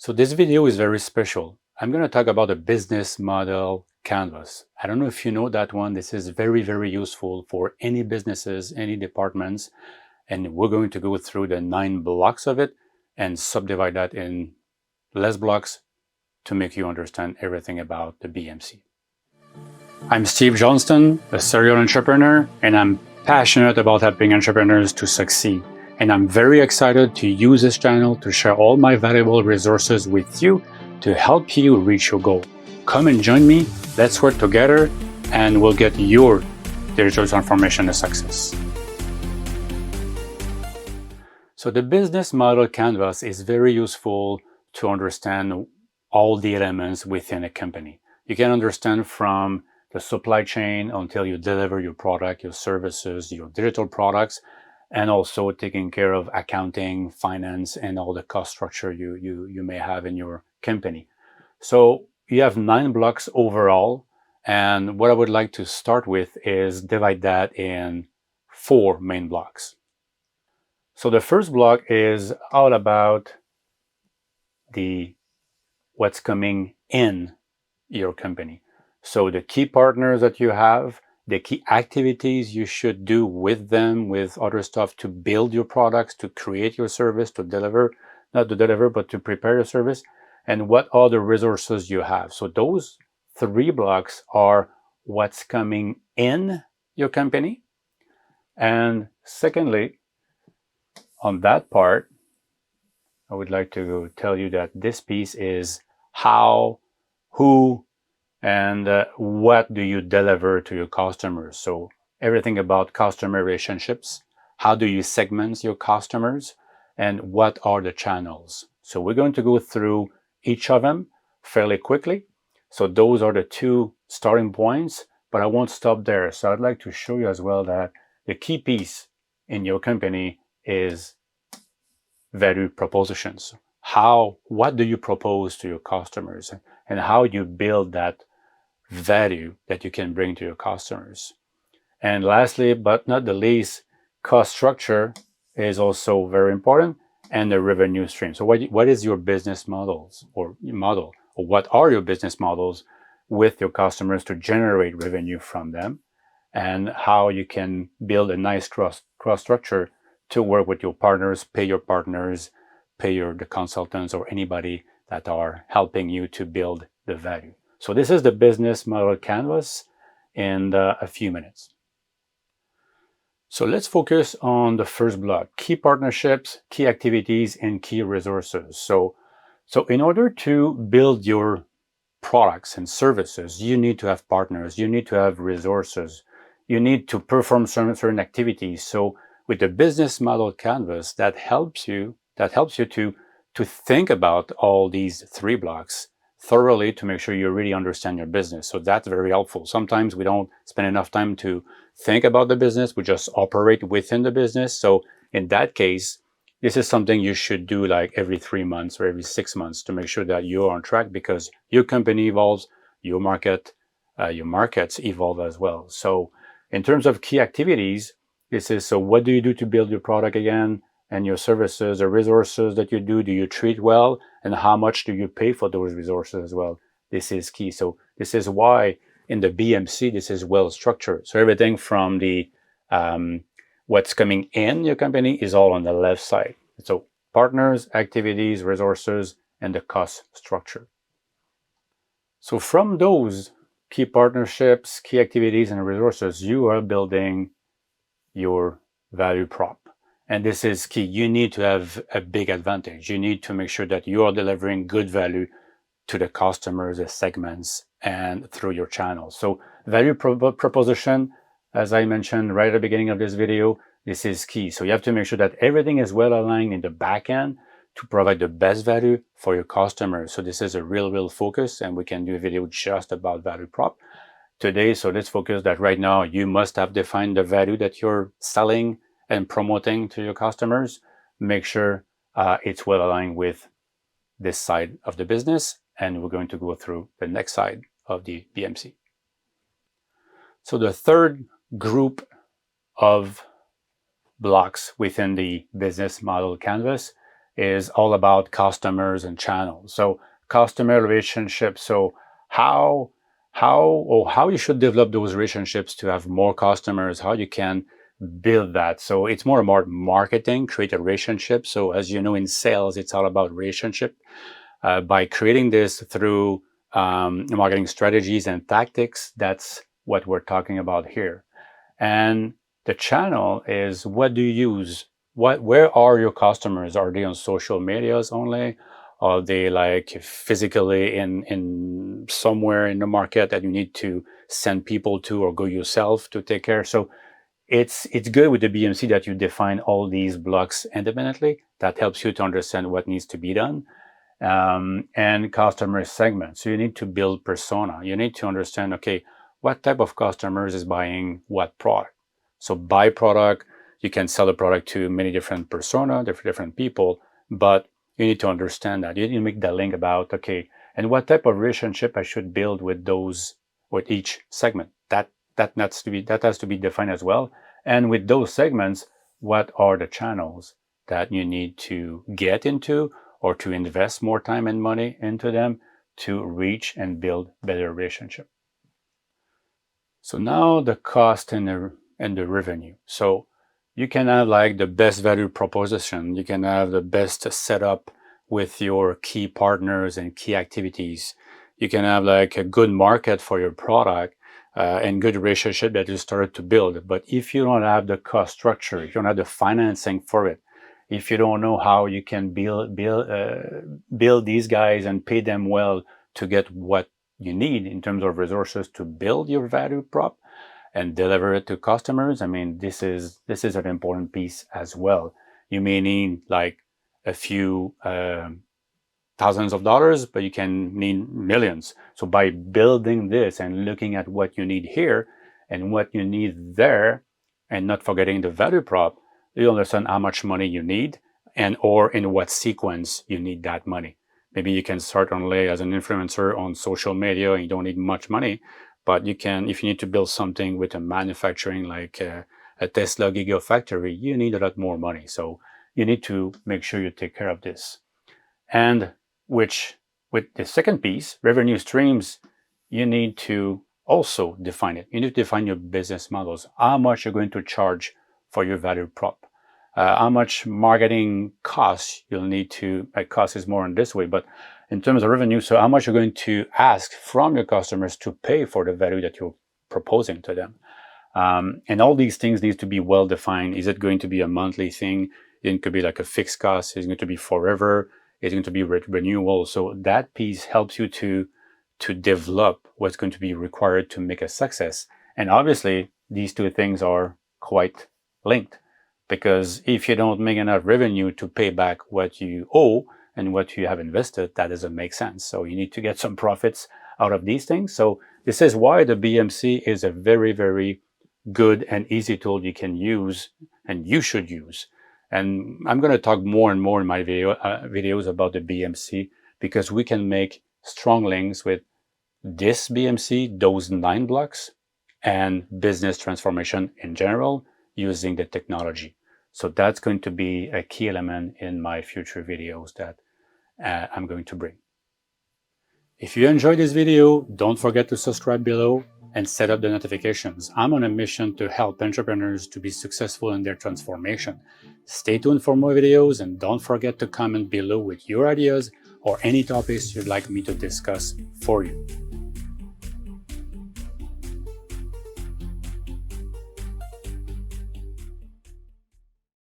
So this video is very special. I'm going to talk about a business model canvas. I don't know if you know that one. This is very, very useful for any businesses, any departments. And we're going to go through the 9 blocks of it and subdivide that in less blocks to make you understand everything about the BMC. I'm Steve Johnston, a serial entrepreneur, and I'm passionate about helping entrepreneurs to succeed. And I'm very excited to use this channel to share all my valuable resources with you to help you reach your goal. Come and join me, let's work together, and we'll get your digital transformation a success. So the business model canvas is very useful to understand all the elements within a company. You can understand from the supply chain until you deliver your product, your services, your digital products, and also taking care of accounting, finance, and all the cost structure you may have in your company. So you have 9 blocks overall, and what I would like to start with is divide that in 4 main blocks. So the first block is all about what's coming in your company. So the key partners that you have, the key activities you should do with them, with other stuff to build your products, to create your service, to deliver, not to deliver, but to prepare your service, and what other resources you have. So those 3 blocks are what's coming in your company. And secondly, on that part, I would like to tell you that this piece is how, who, and what do you deliver to your customers. So everything about customer relationships, how do you segment your customers, and what are the channels. So we're going to go through each of them fairly quickly. So those are the 2 starting points, but I won't stop there. So I'd like to show you as well that the key piece in your company is value propositions. What do you propose to your customers, and how you build that value that you can bring to your customers. And lastly, but not the least, cost structure is also very important, and the revenue stream. So what is your business models or what are your business models with your customers to generate revenue from them, and how you can build a nice cross structure to work with your partners, pay your partners, pay the consultants or anybody that are helping you to build the value. So this is the business model canvas in a few minutes. So let's focus on the first block, key partnerships, key activities, and key resources. So in order to build your products and services, you need to have partners, you need to have resources, you need to perform certain activities. So with the business model canvas, that helps you to think about all these 3 blocks thoroughly to make sure you really understand your business. So that's very helpful. Sometimes we don't spend enough time to think about the business. We just operate within the business. So in that case, this is something you should do like every 3 months or every 6 months to make sure that you're on track, because your company evolves, your markets evolve as well. So in terms of key activities, this is, so what do you do to build your product again, and your services, the resources that you do you treat well, and how much do you pay for those resources as well? This is key. So this is why in the BMC, this is well structured. So everything from the what's coming in your company is all on the left side. So partners, activities, resources, and the cost structure. So from those key partnerships, key activities, and resources, you are building your value prop. And this is key. You need to have a big advantage. You need to make sure that you are delivering good value to the customers, the segments, and through your channels. So value proposition, as I mentioned right at the beginning of this video, this is key. So you have to make sure that everything is well aligned in the back end to provide the best value for your customers. So this is a real focus, and we can do a video just about value prop today. So let's focus that right now you must have defined the value that you're selling and promoting to your customers. Make sure it's well aligned with this side of the business, and we're going to go through the next side of the BMC. So the third group of blocks within the business model canvas is all about customers and channels. So customer relationships. So how you should develop those relationships to have more customers, how you can build that. So it's more about marketing, create a relationship. So as you know, in sales, it's all about relationship. By creating this through marketing strategies and tactics, that's what we're talking about here. And the channel is, what do you use? Where are your customers? Are they on social medias only? Are they like physically in somewhere in the market that you need to send people to or go yourself to take care? So it's good with the BMC that you define all these blocks independently. That helps you to understand what needs to be done. And customer segment. So you need to build persona. You need to understand, okay, what type of customers is buying what product. So by product, you can sell the product to many different persona, different people, but you need to understand that. You need to make that link about, okay, and what type of relationship I should build with each segment. That has to be defined as well. And with those segments, what are the channels that you need to get into or to invest more time and money into them to reach and build better relationship. So now the cost and the revenue. So you can have like the best value proposition. You can have the best setup with your key partners and key activities. You can have like a good market for your product and good relationship that you started to build. But if you don't have the cost structure, if you don't have the financing for it, if you don't know how you can build these guys and pay them well to get what you need in terms of resources to build your value prop and deliver it to customers, I mean, this is an important piece as well. You may need like a few thousands of dollars, but you can need millions. So by building this and looking at what you need here and what you need there, and not forgetting the value prop, you understand how much money you need and or in what sequence you need that money. Maybe you can start only as an influencer on social media and you don't need much money, but you can, if you need to build something with a manufacturing like a Tesla Gigafactory, you need a lot more money. So you need to make sure you take care of this. And with the second piece, revenue streams, you need to also define it. You need to define your business models, how much you're going to charge for your value prop, how much marketing costs you'll need to, cost is more in this way, but in terms of revenue, so how much you're going to ask from your customers to pay for the value that you're proposing to them. And all these things need to be well defined. Is it going to be a monthly thing? It could be like a fixed cost. It's going to be forever. It's going to be renewal. So that piece helps you to develop what's going to be required to make a success. And obviously, these two things are quite linked, because if you don't make enough revenue to pay back what you owe and what you have invested, that doesn't make sense. So you need to get some profits out of these things. So this is why the BMC is a very, very good and easy tool you can use and you should use. And I'm going to talk more and more in my videos about the BMC, because we can make strong links with this BMC, those 9 blocks, and business transformation in general using the technology. So that's going to be a key element in my future videos that I'm going to bring. If you enjoyed this video, don't forget to subscribe below and set up the notifications. I'm on a mission to help entrepreneurs to be successful in their transformation. Stay tuned for more videos and don't forget to comment below with your ideas or any topics you'd like me to discuss for you.